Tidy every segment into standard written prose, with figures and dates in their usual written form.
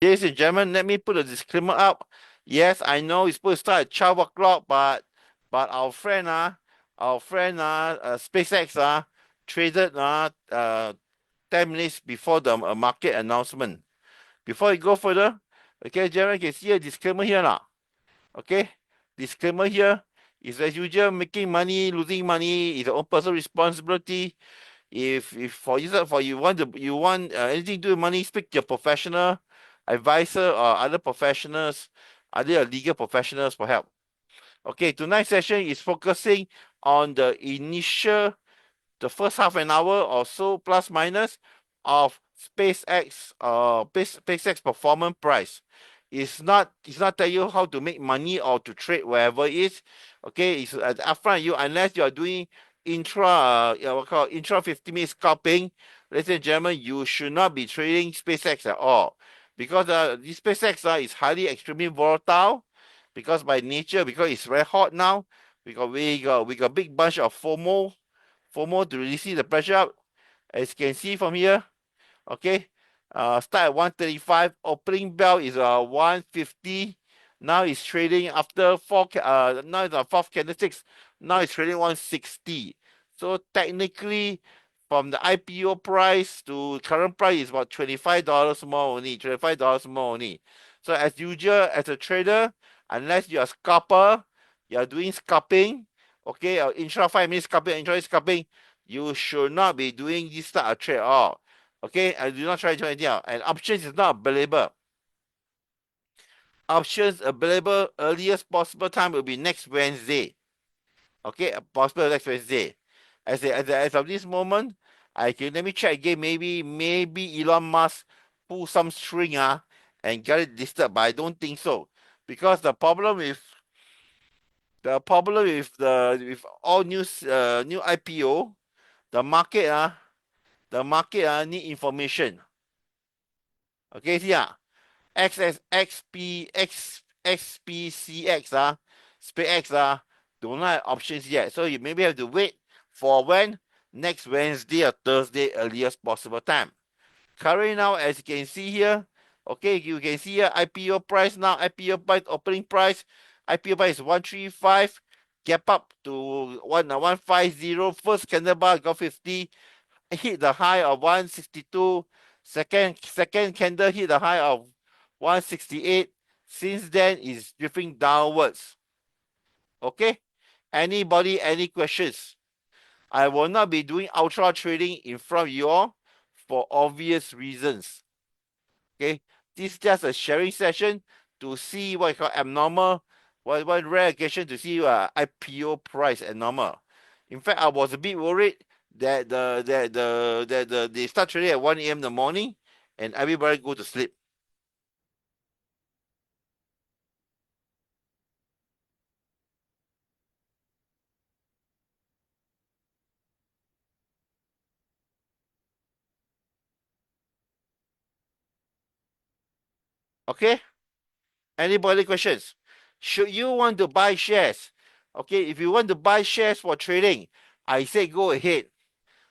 Ladies and gentlemen, let me put a disclaimer up. Yes, I know it's supposed to start at 12 o'clock, but our friend SpaceX traded 10 minutes before the market announcement. Before we go further, okay, gentlemen, can see a disclaimer here now. Okay, disclaimer here is as usual, making money, losing money is your own personal responsibility. If for you want anything to do with money, speak to your professional advisor or other professionals, other legal professionals for help. Okay, tonight's session is focusing on the first half an hour or so plus minus of SpaceX performance price. It's not tell you how to make money or to trade wherever it is. Okay, it's upfront you unless you are doing what call intra 50-minute scalping. Ladies and gentlemen, you should not be trading SpaceX at all because this SpaceX is highly extremely volatile because by nature because it's very hot now. We got big bunch of FOMO to receive the pressure up. As you can see from here, okay, start at 135, opening bell is 150. Now it's trading after now it's fourth candlesticks. Now it's trading 160. So technically, from the IPO price to current price is about $25 more only. $25 more only. So as usual, as a trader, unless you're a scalper, you're doing scalping, okay, or intra 5 minute scalping, intra scalping, you should not be doing this type of trade at all. Okay, I do not try to anything out. And options is not available. Options available earliest possible time will be next Wednesday. Okay, possible next Wednesday. As of this moment, I can let me check again. Maybe Elon Musk pull some string and get it listed, but I don't think so. Because the problem with all new IPO, the market need information. Okay, see XPCX SpaceX do not have options yet. So you maybe have to wait for when next Wednesday or Thursday earliest possible time. Currently now, as you can see here, okay, you can see here IPO price now, IPO price, opening price, IPO price is 135, gap up to 150, first candle bar got 50, hit the high of 162, second candle hit the high of 168. Since then is drifting downwards. Okay, anybody any questions? I will not be doing ultra trading in front of you all for obvious reasons. Okay, this is just a sharing session to see what you call abnormal, what rare occasion to see IPO price abnormal. In fact, I was a bit worried that they start trading at 1 a.m. in the morning and everybody go to sleep. Okay? Anybody questions? Should you want to buy shares? Okay, if you want to buy shares for trading, I say go ahead.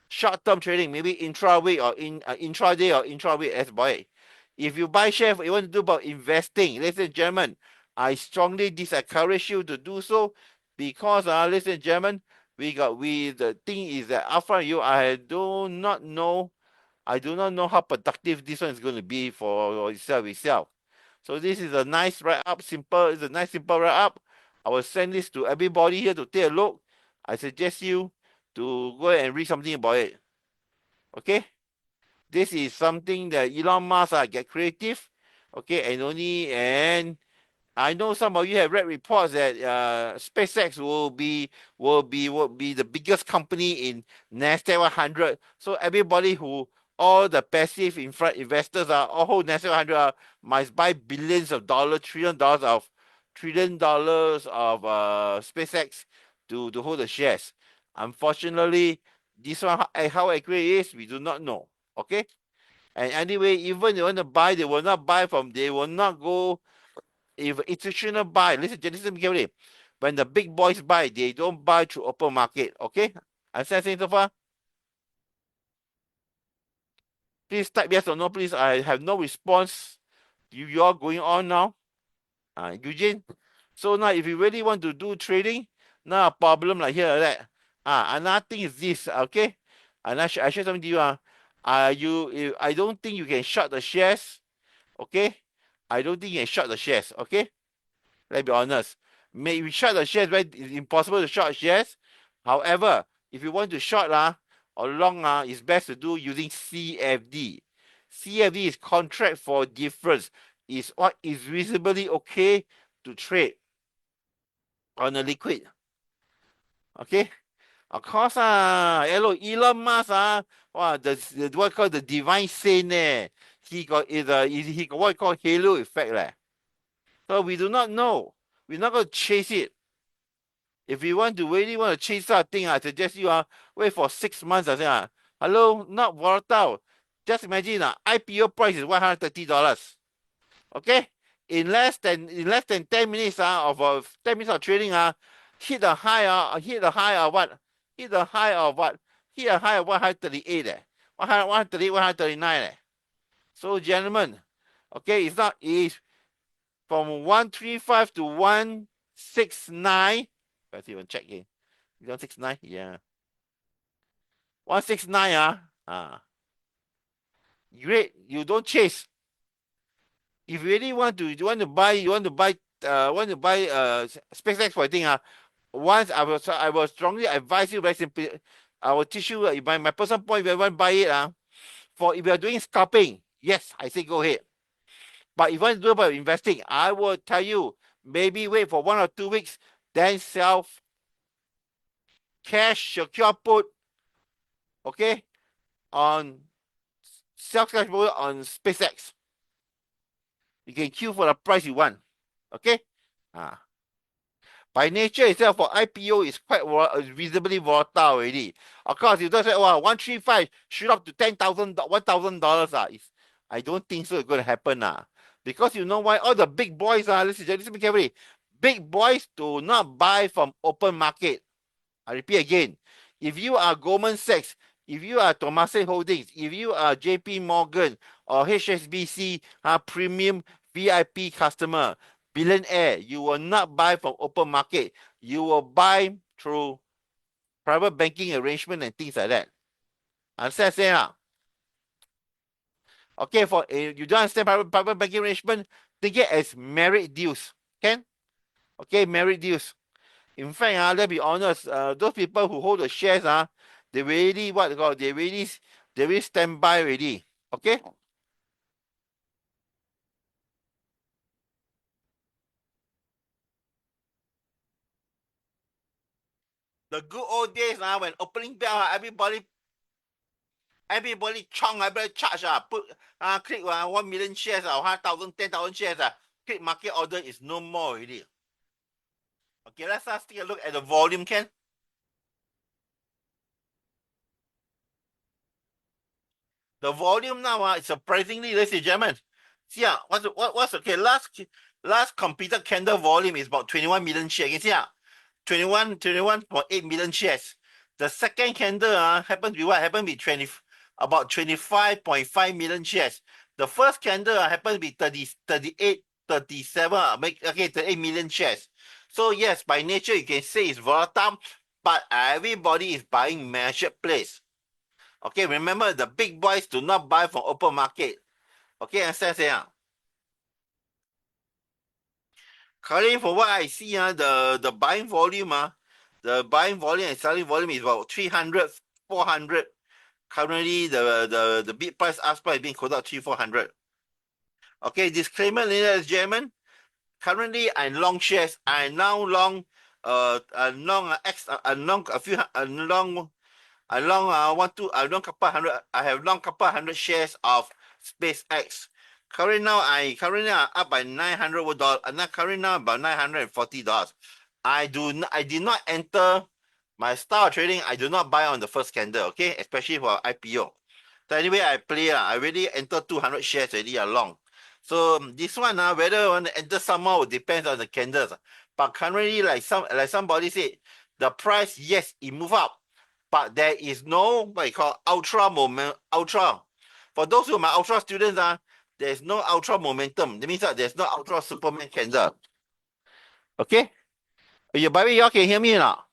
Short-term trading, maybe intra-week or intraday or intra-week as buy. If you buy shares, you want to do about investing, ladies and gentlemen, I strongly discourage you to do so because, ladies and gentlemen, the thing is that after you, I do not know how productive this one is going to be for itself. So this is a nice write-up, it's a nice simple write-up. I will send this to everybody here to take a look. I suggest you to go and read something about it. Okay? This is something that Elon Musk get creative. Okay, and I know some of you have read reports that SpaceX will be the biggest company in Nasdaq 100. So everybody all the passive investors all Nasdaq 100 must buy billions of dollars, trillion dollars of SpaceX to hold the shares. Unfortunately, this one how accurate it is, we do not know. Okay, and anyway, even they want to buy, they will not go if institutional buy, listen carefully. When the big boys buy, they don't buy through open market. Okay? Understand saying so far? Please type yes or no, please. I have no response You all going on now, Eugene. So now, if you really want to do trading, now a problem like here like that. Another thing is this, okay? And I share something to you. I don't think you can short the shares, okay? I don't think you can short the shares, okay? Let's be honest. Maybe short the shares, right? It's impossible to short shares. However, if you want to short or long it's best to do using CFD. CFD is contract for difference. Is what is reasonably okay to trade on a liquid. Okay? Of course, hello, Elon Musk, wow, the what called the divine saint, he got he got what called halo effect, So we do not know. We're not going to chase it. If you really want to chase that thing, I suggest you wait for 6 months. I say, hello, not volatile. Just imagine IPO price is $130. Okay, in less than 10 minutes of 10 minutes of trading hit the high hit the high of what? Hit the high of what? Hit a high of 138 138, 139 So gentlemen, okay, it's from 135 to 169. Let's even check here. 169, yeah. 169 great. You don't chase. If you really want to buy SpaceX for I think once I will strongly advise you very simply. I will teach you my personal point. If you want to buy it for if you are doing scalping, yes, I say go ahead. But if you want to do about investing, I will tell you maybe wait for 1 or 2 weeks, then sell cash secure put, okay, on self cash put on SpaceX. You can queue for the price you want, okay. By nature itself for IPO is quite reasonably volatile already. Of course, you don't say, wow, 135 shoot up to $1,000. I don't think so it's going to happen. Because you know why? All the big boys, listen carefully. Big boys do not buy from open market. I repeat again. If you are Goldman Sachs, if you are Temasek Holdings, if you are JP Morgan or HSBC, premium VIP customer, billionaire, you will not buy from open market. You will buy through private banking arrangement and things like that. Understand saying Okay, for you don't understand private banking arrangement, think it as merit deals. Can? Okay, merit deals. In fact, let's be honest, those people who hold the shares, they really they really stand by already. Okay? The good old days when opening bell, everybody chong, everybody charge, put click 1 million shares or 1,000, 10,000 shares, click market order is no more already. Okay, let's take a look at the volume, Ken. The volume now is surprisingly, ladies and gentlemen. See, what's okay? Last completed candle volume is about 21 million shares. You see, 21.8 million shares. The second candle happened to be what? Happened to be about 25.5 million shares. The first candle happened to be 38, 37, 38 million shares. So yes, by nature you can say it's volatile, but everybody is buying measured place. Okay, remember the big boys do not buy from open market. Okay, understand saying? Currently, for what I see, the buying volume, the buying volume and selling volume is about 300, 400. Currently, the bid price ask price is being quoted at 400. Okay, disclaimer, ladies and gentlemen. Currently, I long shares. I now long, a few, long I long I long couple hundred I have long couple hundred shares of SpaceX. Currently up by $900. Not currently now about $940. I did not enter my style of trading. I do not buy on the first candle, okay, especially for IPO. So anyway, I play I already entered 200 shares already along. So this one whether I want to enter somehow depends on the candles. But currently, like somebody said, the price, yes, it move up, but there is no what you call ultra moment ultra. For those who are my ultra students, There's no ultra momentum. That means that there's no ultra Superman candle. Okay? By the way, y'all can hear me now?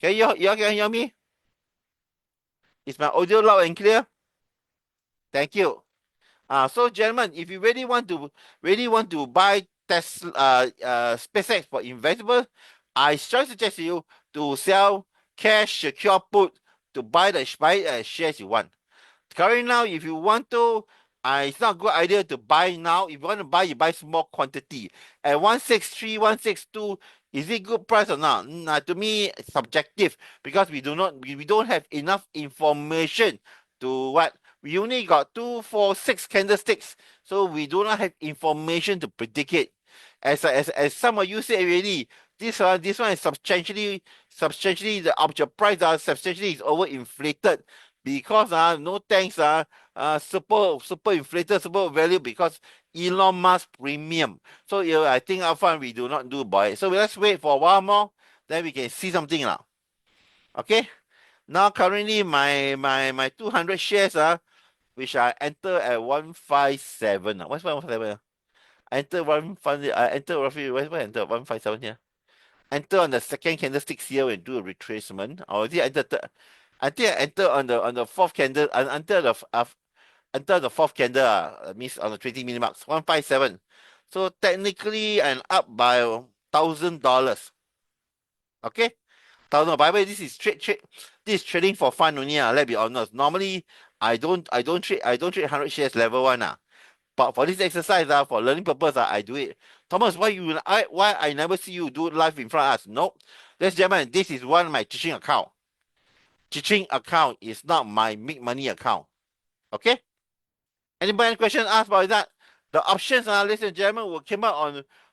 Can y'all can hear me? Is my audio loud and clear? Thank you. So gentlemen, if you really want to buy Tesla, SpaceX for investable, I strongly suggest you to sell cash secure put to buy the shares you want. Currently now, if you want to, it's not a good idea to buy now. If you want to buy, you buy small quantity. At 163, 162, is it good price or not? To me, it's subjective because we don't have enough information to what we only got 2, 4, 6 candlesticks, so we do not have information to predict it. As some of you said already, this one is substantially the object price substantially is overinflated because no thanks super inflated, super value because Elon Musk premium. So I think upfront we do not do buy it. So let's wait for a while more, then we can see something now. Okay. Now currently my 200 shares which I enter at 157. What's 157? I enter 150. I enter roughly where I enter 157 here. Enter on the second candlestick here and do a retracement. Or did I enter? I think I enter on the fourth candle. Enter the fourth candle. Means on the 20 minute marks. 157. So technically, I'm up by $1,000. Okay. By the way, this is this is trading for fun only. Let's be honest. Normally, I don't trade 100 shares level one. But for this exercise, for learning purpose, I do it. Thomas, why I never see you do it live in front of us? No. Ladies and gentlemen, this is one of my teaching account. Teaching account is not my make money account. Okay? Anybody any question asked about that? The options, ladies and gentlemen,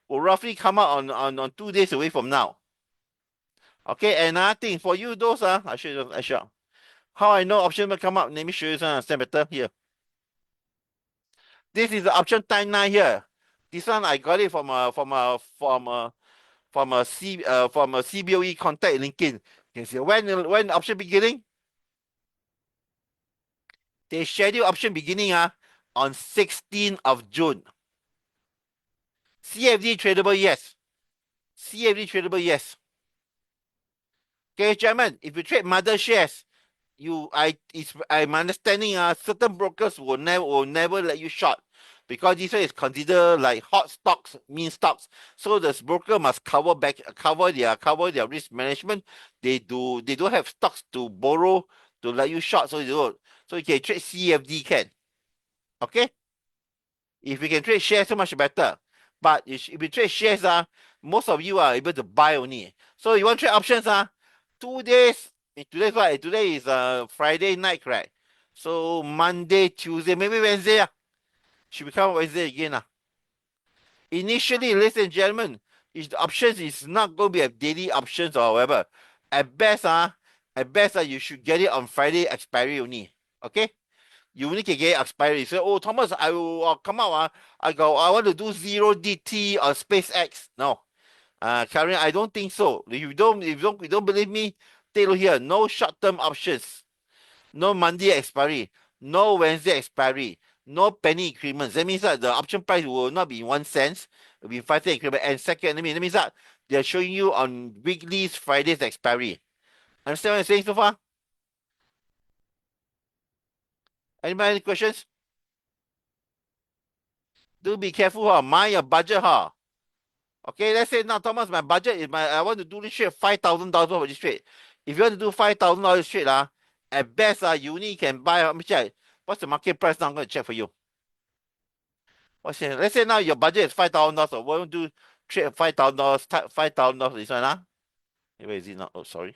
will roughly come out on 2 days away from now. Okay, and another thing for you, those I show. How I know option will come up? Let me show you some understand better here. This is the option timeline here. This one I got it from a CBOE contact LinkedIn. You can see when option beginning. They schedule option beginning on 16th of June. CFD tradable, yes. CFD tradable, yes. Okay, gentlemen, if you trade mother shares, I'm understanding certain brokers will never let you short because this one is considered like hot stocks, mean stocks. So the broker must cover their risk management. They don't have stocks to borrow to let you short, so you can trade CFD can. Okay? If you can trade shares, so much better. But if you trade shares, most of you are able to buy only. So you want to trade options, 2 days. Today is Friday night, correct? So Monday, Tuesday, maybe Wednesday. Should become Wednesday again. Initially, ladies and gentlemen, if the options is not going to be a daily options or whatever, at best, you should get it on Friday expiry only. Okay? You only can get expiry. So, oh, Thomas, I will come out. I want to do 0DT on SpaceX. No. Currently, I don't think so. If you don't believe me, take a look here. No short-term options. No Monday expiry. No Wednesday expiry. No penny increments. That means that the option price will not be 1 cent. It will be 5 cent increment. And second, that means that they're showing you on weeklies, Fridays expiry. Understand what I'm saying so far? Anybody any questions? Do be careful, mind your budget, Okay, let's say now, Thomas, my budget is I want to do this trade $5,000 for this trade. If you want to do $5,000 trade, at best, you only can buy. Let me check. What's the market price now? I'm going to check for you. Let's say now your budget is $5,000. So we want to do trade $5,000, $5,000 this one, Where is it now? Oh, sorry.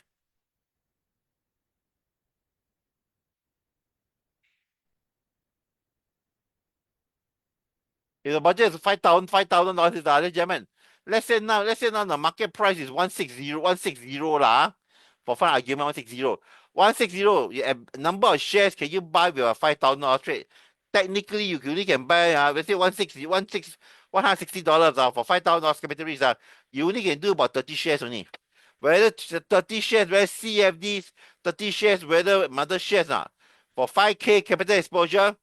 If the budget is $5,000, ladies and gentlemen. Let's say now the market price is 160 lah. For fun argument, 160. 160, number of shares can you buy with a $5,000 trade? Technically, you only can buy, let's say $160 for $5,000 capital risk. You only can do about 30 shares only. Whether 30 shares, whether CFDs, 30 shares, whether mother shares, for 5K capital exposure,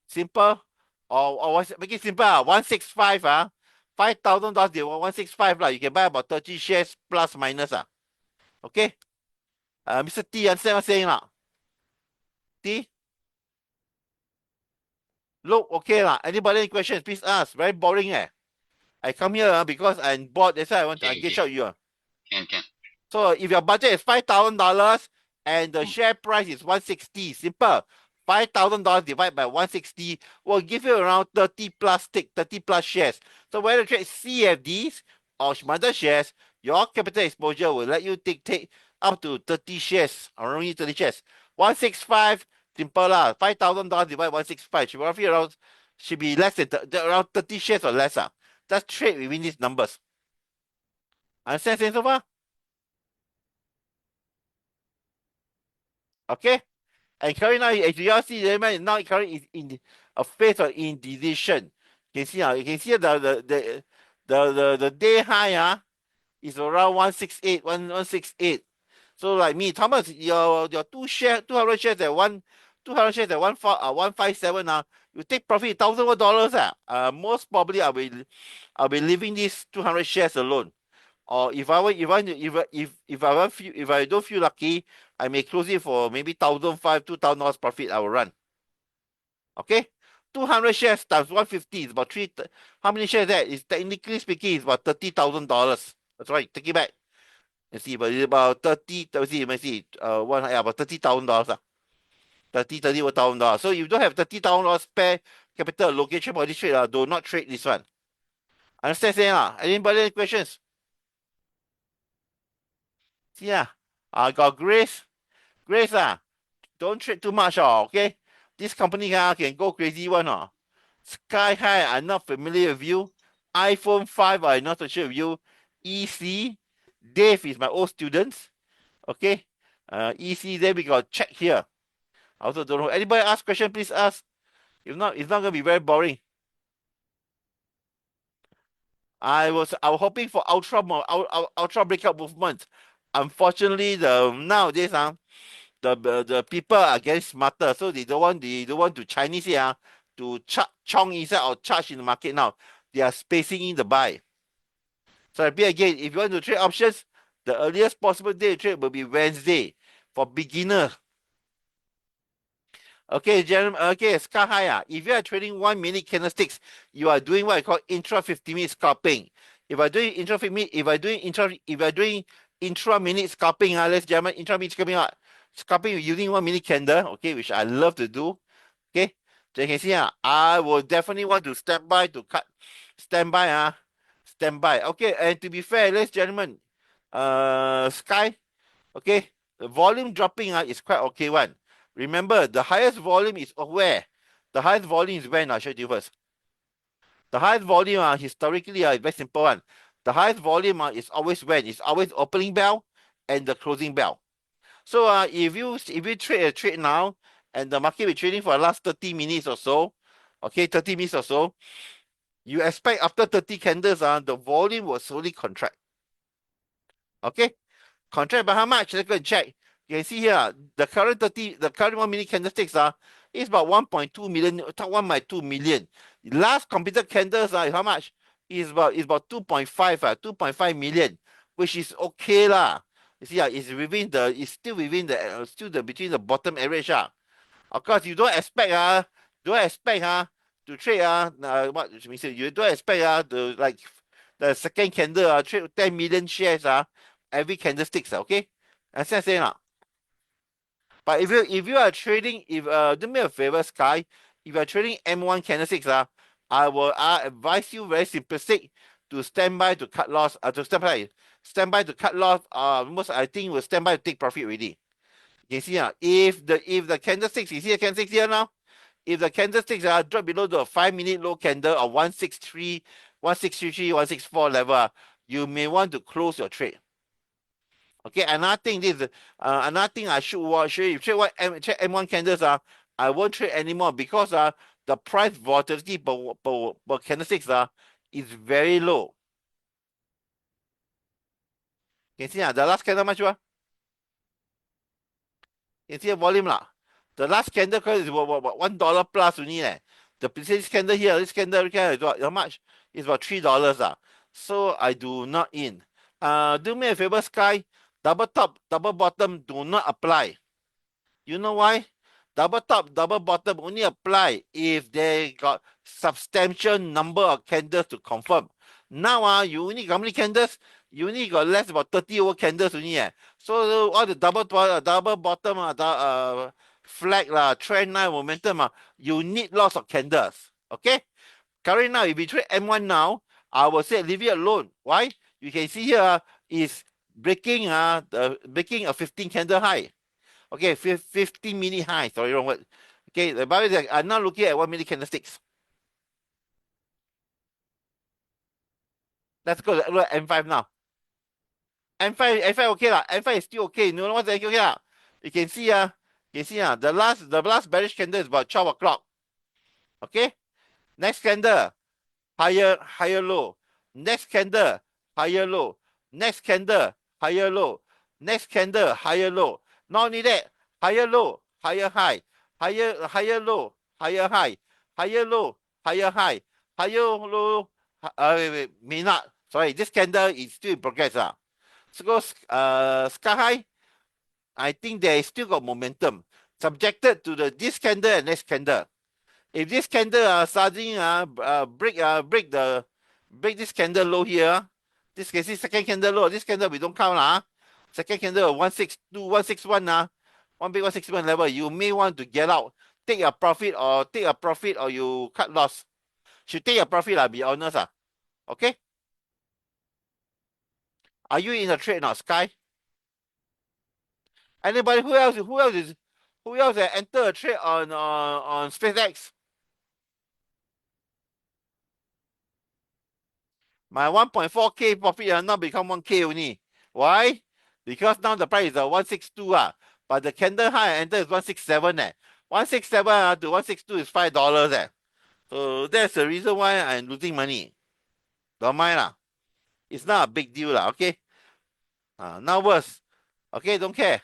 simple, or make it simple, 165, $5,000 they want 165 lah. You can buy about 30 shares plus minus. Okay? Mr. T, understand what I'm saying? T? Look, okay lah. Anybody any questions, please ask. Very boring I come here because I'm bored. That's why I want to engage out you. Can. So if your budget is $5,000 and the share price is 160, simple. $5,000 divided by 160 will give you around 30 plus 30 plus shares. So whether you trade CFDs or other shares, your capital exposure will let you take up to 30 shares, or only 30 shares. 165, simple lah. $5,000 divided by 165 should be roughly around, should be less than around 30 shares or less. Just trade within these numbers. Understand so far? Okay? And currently now, as you all see, now currently is in a phase of indecision. You can see the day high is around 168, 168. So like me, Thomas, your 200 shares at 157 you take profit $1,000 most probably I'll be leaving these 200 shares alone. Or if I don't feel lucky, I may close it for maybe $1,500, $2,000 profit. I will run. Okay, 200 shares times 150 is about three. How many shares that is technically speaking is about $30,000. That's right. Take it back. Let's see, but it's about 30. Let's see. About $30,000. 31,000. So if you don't have $30,000 spare capital allocation for this trade, do not trade this one. Understand saying Anybody any questions? Yeah. I got Grace. Grace don't trade too much okay? This company can go crazy one Sky High, I'm not familiar with you. iPhone 5, I'm not so sure with you. EC, Dave is my old student. Okay? EC, then we got check here. I also don't know. Anybody ask question, please ask. If not, it's not gonna be very boring. I was hoping for ultra breakout movement. Unfortunately, nowadays the people are getting smarter, so they don't want to Chinese here to chong inside or charge in the market now. They are spacing in the buy. So I repeat again, if you want to trade options, the earliest possible day to trade will be Wednesday for beginner. Okay, gentlemen. Okay, Sky High. If you are trading 1 minute candlesticks, you are doing what I call intra 50-minute scalping. If I doing intra 50 minute, if I doing intra minute scalping, ladies and gentlemen, intra minute scalping, scalping using 1 minute candle, okay, which I love to do. Okay, so you can see I will definitely want to stand by to cut, stand by. Okay, and to be fair, ladies and gentlemen, Sky, okay, the volume dropping is quite okay one. Remember, the highest volume is where? The highest volume is when? I'll show you first. The highest volume historically is very simple one. The highest volume is always when? It's always opening bell and the closing bell. So if you trade a trade now and the market be trading for the last 30 minutes or so, okay, 30 minutes or so, you expect after 30 candles, the volume will slowly contract. Okay? Contract by how much? Let's go and check. You can see here, the current 1 minute candlesticks is about 1.2 million, 1.2 million. Last completed candles is how much? Is about 2.5 million, which is okay lah. You see it's still within the between the bottom average Of course, you don't expect to trade what means you don't expect the like the second candle trade 10 million shares every candlesticks okay. That's what I'm saying But if you are trading, if do me a favor, Sky, if you are trading M1 candlesticks I advise you very simplistic to stand by to cut loss to stand by to cut loss most I think will stand by to take profit already. You see if the candlesticks, you see the candlesticks here now, if the candlesticks drop below the 5 minute low candle of 163, 163, 164 level, you may want to close your trade. Okay, another thing another thing I should watch. If you trade M1 candles I won't trade anymore because the price volatility per candlesticks is very low. You can see the last candle much you can see the volume The last candle is what, $1 plus only. This candle here, this candle is what, how much? It's about $3. So I do not in. Do me a favor, Sky. Double top, double bottom do not apply. You know why? Double top, double bottom only apply if they got substantial number of candles to confirm. Now, you only how many candles? You only got less about 30 over candles only. So all the double bottom, flag, trend line, momentum, you need lots of candles. Okay? Currently now, if we trade M1 now, I will say leave it alone. Why? You can see here is breaking a 15 candle high. Okay, 15-minute high. Sorry, wrong word. Okay, the by the way, I'm now looking at 1 minute candlesticks. Let's go look at M5 now. M5 okay lah. M5 is still okay. You know what's okay lah? You can see the last bearish candle is about 12 o'clock. Okay, next candle higher low. Next candle higher low. Next candle higher low. Next candle higher low. Not only that, higher low, higher high, higher low, higher high, higher low, higher high, higher low. Wait, may not. Sorry, this candle is still in progress. So go sky high. I think they still got momentum, subjected to this candle and next candle. If this candle suddenly break this candle low here, this can see second candle low. This candle we don't count Second candle 162, 161 one big 161 level. You may want to get out, take a profit or you cut loss. Should take a profit be honest Okay. Are you in a trade now, Sky? Anybody who else enter a trade on SpaceX? My 1.4K profit now become 1K only. Why? Because now the price is 162 but the candle high I enter is 167 167 to 162 is $5 So that's the reason why I'm losing money. Don't mind It's not a big deal okay? Now worse. Okay, don't care.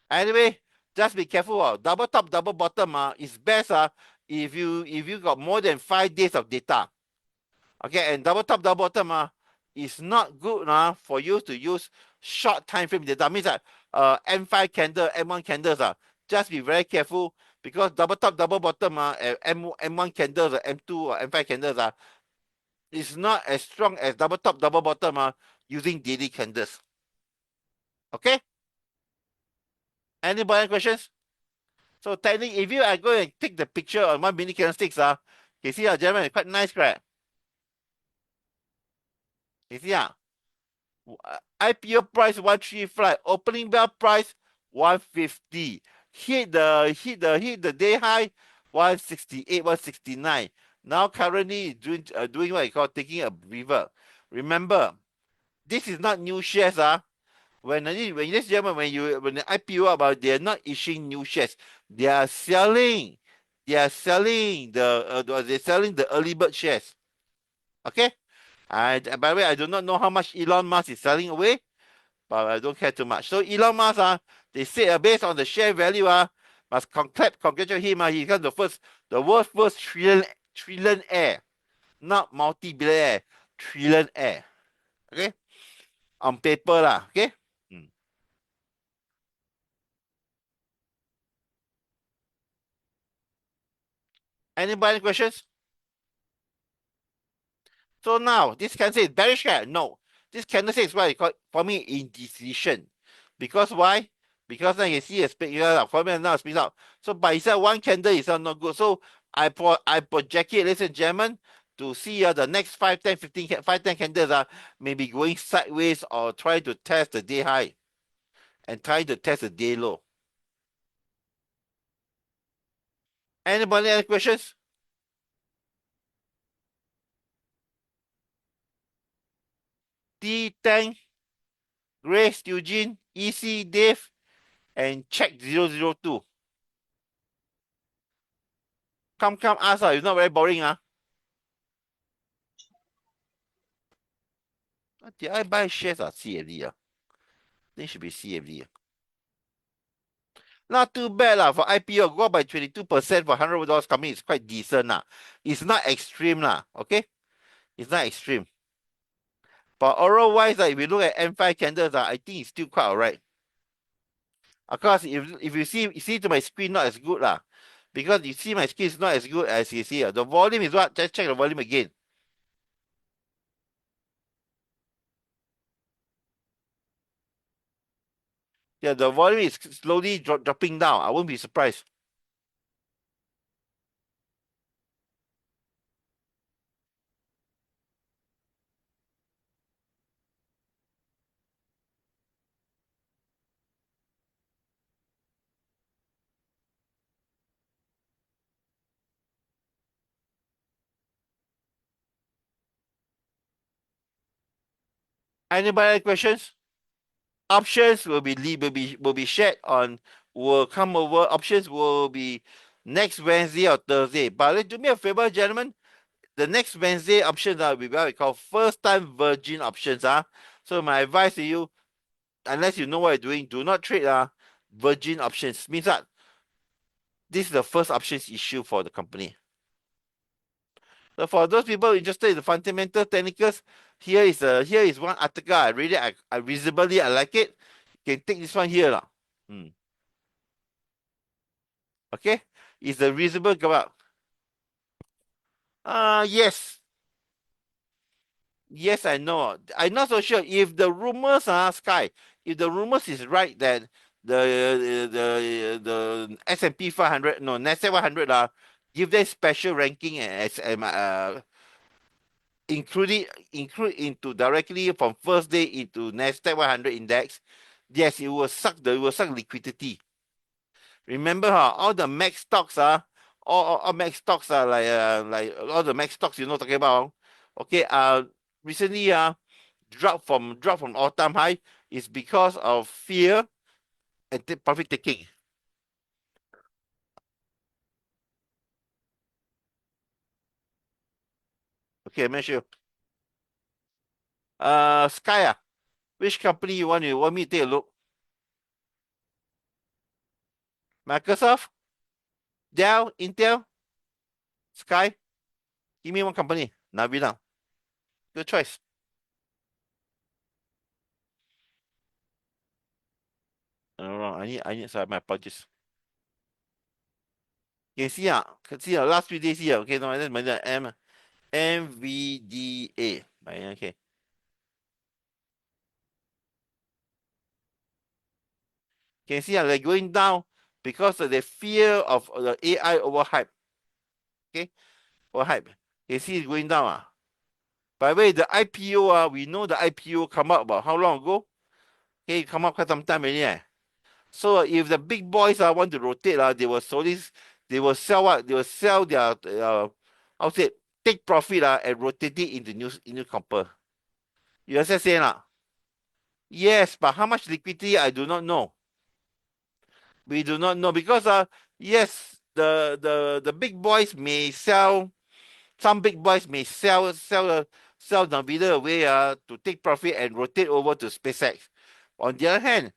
Anyway, just be careful. Double top, double bottom is best if you got more than 5 days of data. Okay, and double top, double bottom is not good for you to use short time frame data. Means that M5 candle, M1 candles just be very careful because double top, double bottom M1 candles, M2 or M5 candles is not as strong as double top, double bottom using daily candles. Okay? Anybody questions? So technically, if you are going to take the picture on 1 minute candlesticks, you see gentlemen, quite nice, correct? You see IPO price 135, opening bell price 150. Hit the day high 168, 169. Now currently doing what you call taking a breather. Remember, this is not new shares. When this gentleman when the IPO about they're not issuing new shares, they are selling. They're selling the early bird shares. Okay? By the way, I do not know how much Elon Musk is selling away, but I don't care too much. So Elon Musk, they say based on the share value, must congratulate him. He got the world's first trillionaire, not multi-billionaire, trillionaire. Okay, on paper Okay. Anybody questions? So now this candle is bearish candle. No, this candle is what I call for me indecision. Because why? Because now you see a speak for me now speaks out. So by itself, one candle is not good. So I project it, ladies and gentlemen, to see the next 5, 10, 15, 5, 10 candles maybe going sideways or try to test the day high and try to test the day low. Anybody any questions? T Tank, Grace, Eugene, EC, Dave, and check 002. Come ask it's not very boring Did I buy shares see already think should be CFD. Not too bad lah for IPO. Go up by 22% for $100 company is quite decent lah. It's not extreme lah. Okay, it's not extreme. But overall wise, if you look at M5 candles, I think it's still quite alright. Of course, if you see to my screen, not as good lah. Because you see my screen is not as good as you see. The volume is what? Just check the volume again. Yeah, the volume is slowly dropping down. I won't be surprised. Anybody have questions? Options will be shared on will come over. Options will be next Wednesday or Thursday. But do me a favor, gentlemen. The next Wednesday options will be what we call first time virgin options. So my advice to you, unless you know what you're doing, do not trade virgin options. Means that this is the first options issue for the company. So for those people interested in the fundamental technicals, here is one article I read it. I reasonably I like it. You can take this one here lah. Okay, it's a reasonable go up. Yes. Yes, I know. I'm not so sure if the rumors are Sky. If the rumors is right that the S&P 500, no, Nasdaq 100 give them special ranking as include into directly from first day into Nasdaq 100 index. Yes, it will suck liquidity. Remember, all the max stocks all max stocks are like all the max stocks talking about. Okay, recently drop from all time high is because of fear and profit taking. Okay, I'm not sure. Sky, which company you want me to take a look? Microsoft, Dell, Intel, Sky. Give me one company. Navina. Good choice. No, I need sorry, my apologies. Can see last 3 days here. Okay, no, that's my MVDA. Okay. Can see they're going down because of the fear of the AI overhype. Okay, overhype. Can see it's going down. By the way, the IPO, we know the IPO come out about how long ago? Okay, come out quite some time already. So if the big boys want to rotate, they will sell what? They will sell their how say take profit and rotate it into new company. You understand saying lah? Yes, but how much liquidity I do not know. We do not know because yes, the big boys may sell. Some big boys may sell Nvidia away to take profit and rotate over to SpaceX. On the other hand,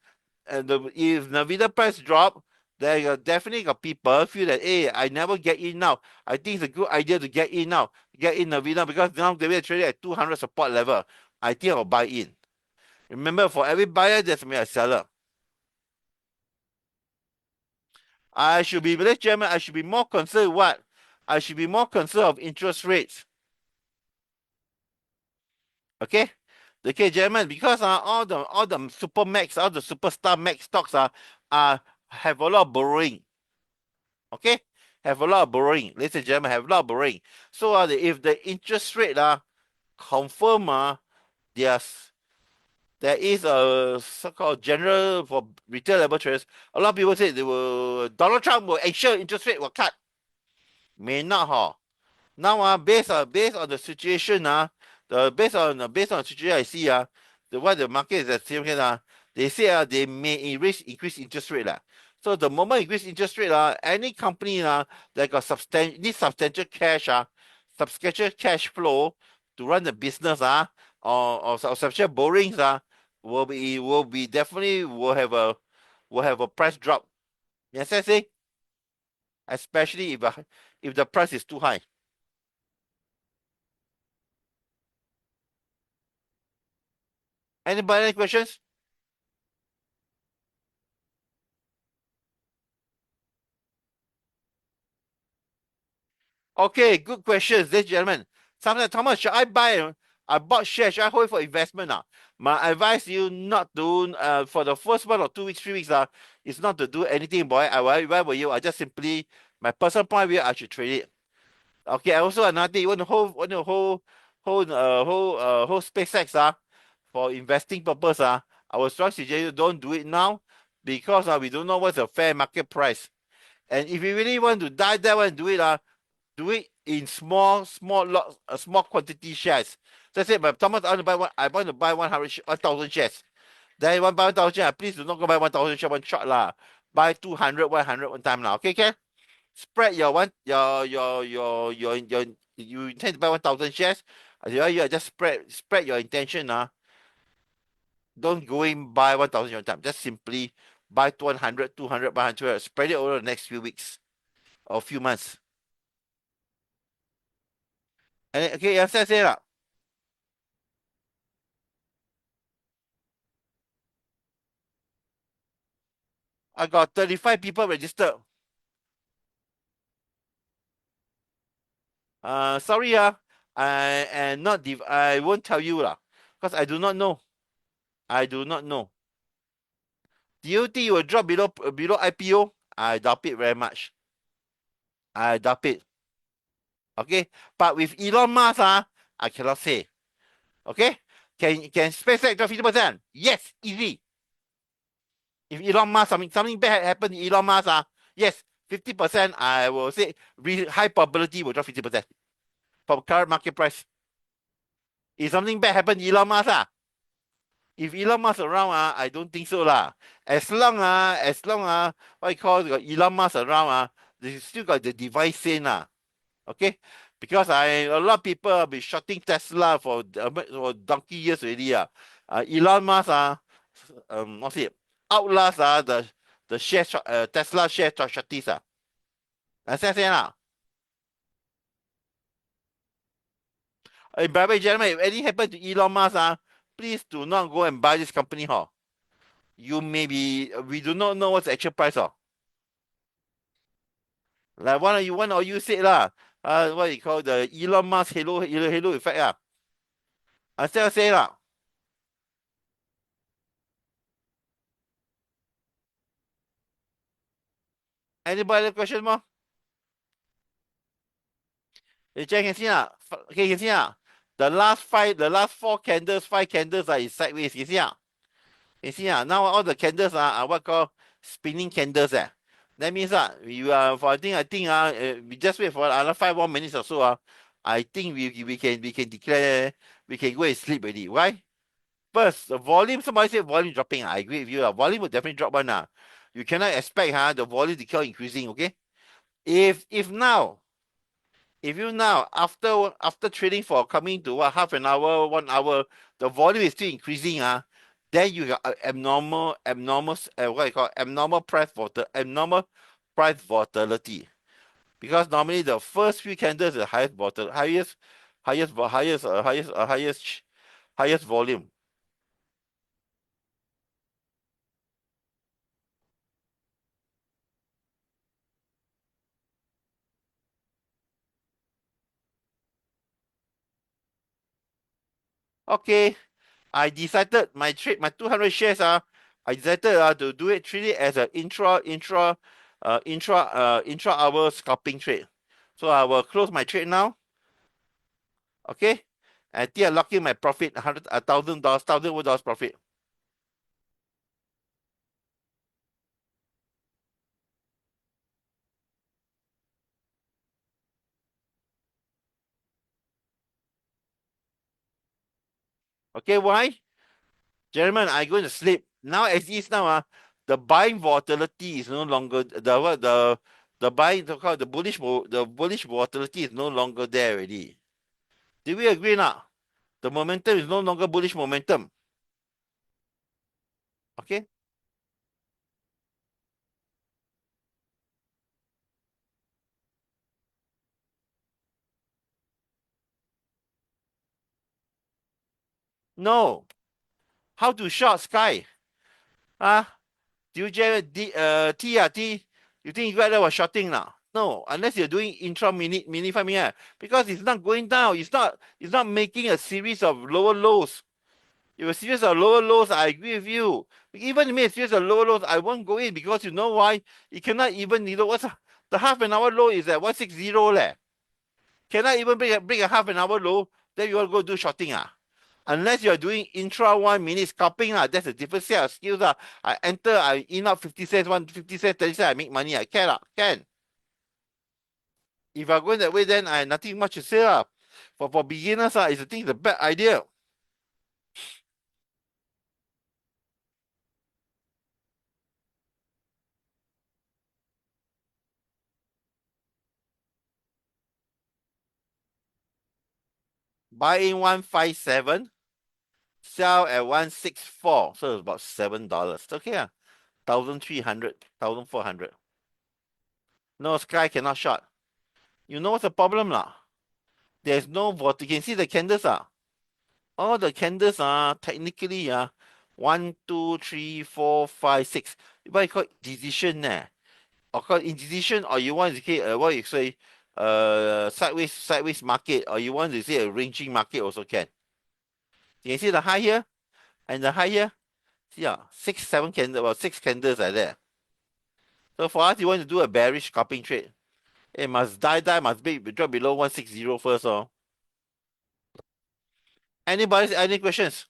if Nvidia price drop, there are definitely got people feel that hey, I never get in now. I think it's a good idea to get in now. Get in Nvidia because now they will trade at 200 support level. I think I'll buy in. Remember, for every buyer, there's a seller. I should be, ladies and gentlemen, I should be more concerned what? I should be more concerned of interest rates. Okay? Okay, gentlemen, because all the super max, all the superstar max stocks have a lot of borrowing. Okay? Have a lot of borrowing. Ladies and gentlemen, have a lot of borrowing. So if the interest rate confirm there is a so-called general for retail level traders. A lot of people say Donald Trump will ensure interest rate will cut. May not. Now based on the situation based on the situation I see what the market is assuming they say they may increase interest rate So the moment increase interest rate any company that got substantial cash substantial cash flow to run the business or substantial borrowings will be definitely will have a price drop. Yes, I say, especially if the price is too high. Anybody any questions? Okay, good questions, ladies and gentlemen. Sometimes, Thomas, should I buy? I bought shares. Should I hold it for investment? My advice you not to for the first 1 or 2 weeks, 3 weeks. Is not to do anything about it. Why were you? I just simply my personal point of view. I should trade it. Okay. Also another thing, you want to hold SpaceX for investing purpose I would strongly suggest you don't do it now because we don't know what's the fair market price. And if you really want to dive that one and do it in small lots, small quantity shares. So I said, but Thomas, I want to buy 1,000 shares. Then one buy 1,000 shares. Please do not go buy 1,000 shares one shot lah. Buy 200, 100 one time lah. Okay, okay. Spread your one your you intend to buy 1,000 shares. You just spread your intention Don't go in buy 1,000 shares one time. Just simply buy 100, 200, buy 100. Spread it over the next few weeks or few months. And okay, you understand say lah. I got 35 people registered. Sorry, I won't tell you because I do not know. I do not know. Do you think you will drop below IPO? I doubt it very much. I doubt it. Okay, but with Elon Musk, I cannot say. Okay, can SpaceX drop 50%? Yes, easy. If Elon Musk something bad happen to Elon Musk, yes, 50%. I will say high probability will drop 50% from current market price. If something bad happen to Elon Musk, if Elon Musk around, I don't think so lah. As long what you call got Elon Musk around, they still got the device sane okay? Because a lot of people have been shorting Tesla for donkey years already Elon Musk what's it? Outlast the Tesla share shorties Understand by the way, gentlemen, if anything happen to Elon Musk please do not go and buy this company we do not know what's the actual price Like one of you said what you call the Elon Musk halo effect I still say Anybody have question more? You check can see Okay, you can see the last four candles, five candles is sideways. You see You see now all the candles are what called spinning candles That means we for we just wait for another 5 more minutes or so I think we can declare we can go and sleep already. Why? First, the volume. Somebody said volume dropping. I agree with you. Volume will definitely drop one. You cannot expect the volume to keep increasing. Okay. If now, if you now after trading for coming to what half an hour, 1 hour, the volume is still increasing then you got what you call abnormal price volatility. Because normally the first few candles is the highest volume. Okay, I decided my 200 shares I decided to treat it as an intra hour scalping trade. So I will close my trade now. Okay, I think I lock in my profit, $1,000, $1,000 profit. Okay, why? Gentlemen, I'm going to sleep. Now as is now the buying volatility is no longer the buying the bullish volatility is no longer there already. Do we agree now? The momentum is no longer bullish momentum. Okay. No. How to short Sky? Huh? Do you T T? You think you got that was shorting now? No, unless you're doing intra mini 5 minute, because it's not going down. It's not making a series of lower lows. If a series of lower lows, I agree with you. Even if you make a series of lower lows, I won't go in because you know why? You cannot even, what's the half an hour low is at 160 leh. Cannot even break a half an hour low, then you want to go do shorting ah. Unless you're doing intra 1 minute scalping ah, that's a different set of skills ah. I enter, I in out 50 cents, 150 cents, 30 cents, I make money. I can can. If I'm going that way, then I have nothing much to say lah. For beginners ah, I think it's a bad idea. Buy in 157. Sell at 164, so it's about $7. Okay, 1,300, 1,400. No, Sky cannot short. You know what's the problem lah? There's no vote. You can see the candles all the candles are technically 1, 2, 3, 4, 5, 6. What you call decision Of course, indecision, or you want to say what you say, sideways market, or you want to say a ranging market also can. You can see the high here and the high here. See, 6, 7 candles, well, 6 candles like that. So for us, you want to do a bearish scalping trade. It must must drop below 160 first. Anybody, any questions?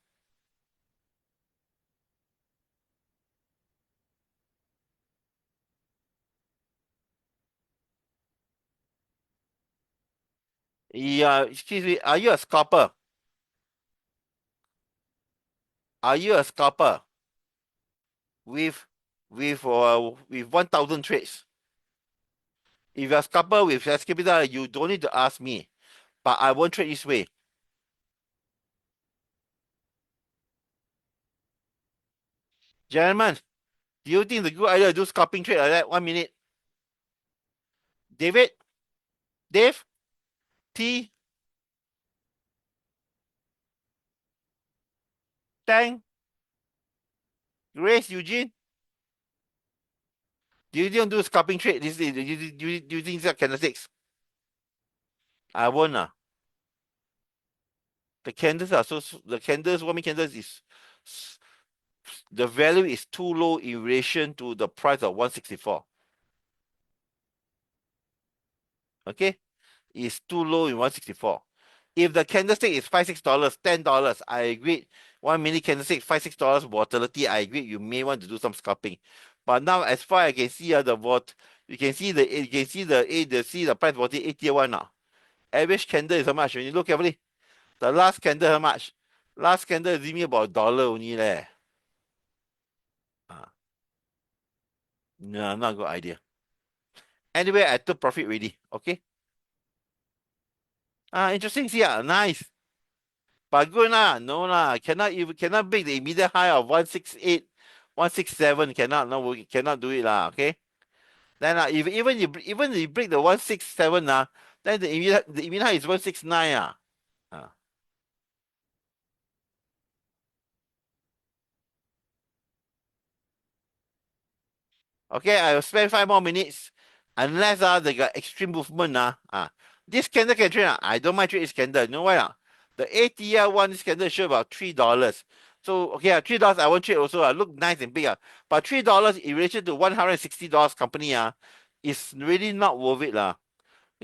Yeah, excuse me, are you a scalper? Are you a scalper with with 1,000 trades? If you're a scalper with S capital, you don't need to ask me. But I won't trade this way. Gentlemen, do you think the good idea to do scalping trade like that? 1 minute. David, Dave, T, Tang, Grace, Eugene. Do you don't do scalping trade? Do you think it's candlesticks? I won't. The candles are the candles, 1 minute candles is the value is too low in relation to the price of 164. Okay, it's too low in 164. If the candlestick is $5, $6, $10, I agree. 1 minute candlestick, $5, $6 volatility, I agree. You may want to do some scalping. But now, as far as I can see, you can see the price volatility 81 now. Average candle is how much? When you look carefully, the last candle how much? Last candle is me about $1 only leh. Ah, no, not a good idea. Anyway, I took profit already. Okay. Interesting. See, nice. But good lah. No lah. Cannot break the immediate high of 168, 167. Cannot. No, we cannot do it lah. Okay. Then if even you break the 167 then the immediate high is 169 Ah. Okay, I will spend 5 more minutes. Unless they got extreme movement this candle can trade I don't mind trade this candle. You know why The ATL one this candle show about $3. So okay, $3 I won't trade also look nice and big but $3 in relation to $160 company is really not worth it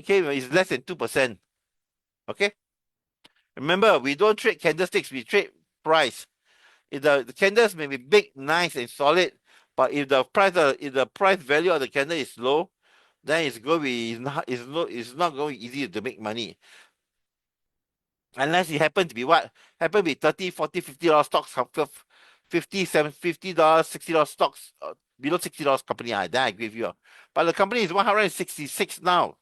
Okay, it's less than 2%. Okay, remember we don't trade candlesticks, we trade price. If the candles may be big, nice, and solid, but if the price value of the candle is low, then it's going to be it's not going to be easy to make money. Unless it happen to be what? Happen to be 30, 40, $50 stocks, 50, $50, $60 stocks, below $60 company, then I agree with you. But the company is 166 now.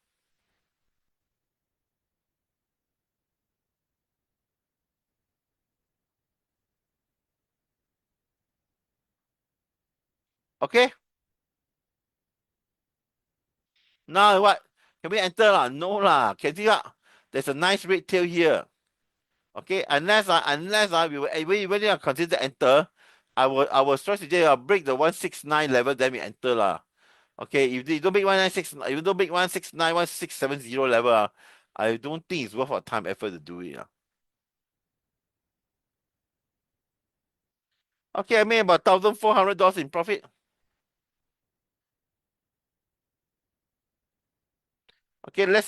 Okay. Now what? Can we enter lah? No lah. Can see lah? There's a nice red tail here. Okay, unless we really are consider enter, I will strategy break the 169 level, then we enter lah. Okay, if you don't make 196, if you don't make 169, 1670 level, I don't think it's worth our time effort to do it. Okay, I made about $1,400 in profit. Okay, let's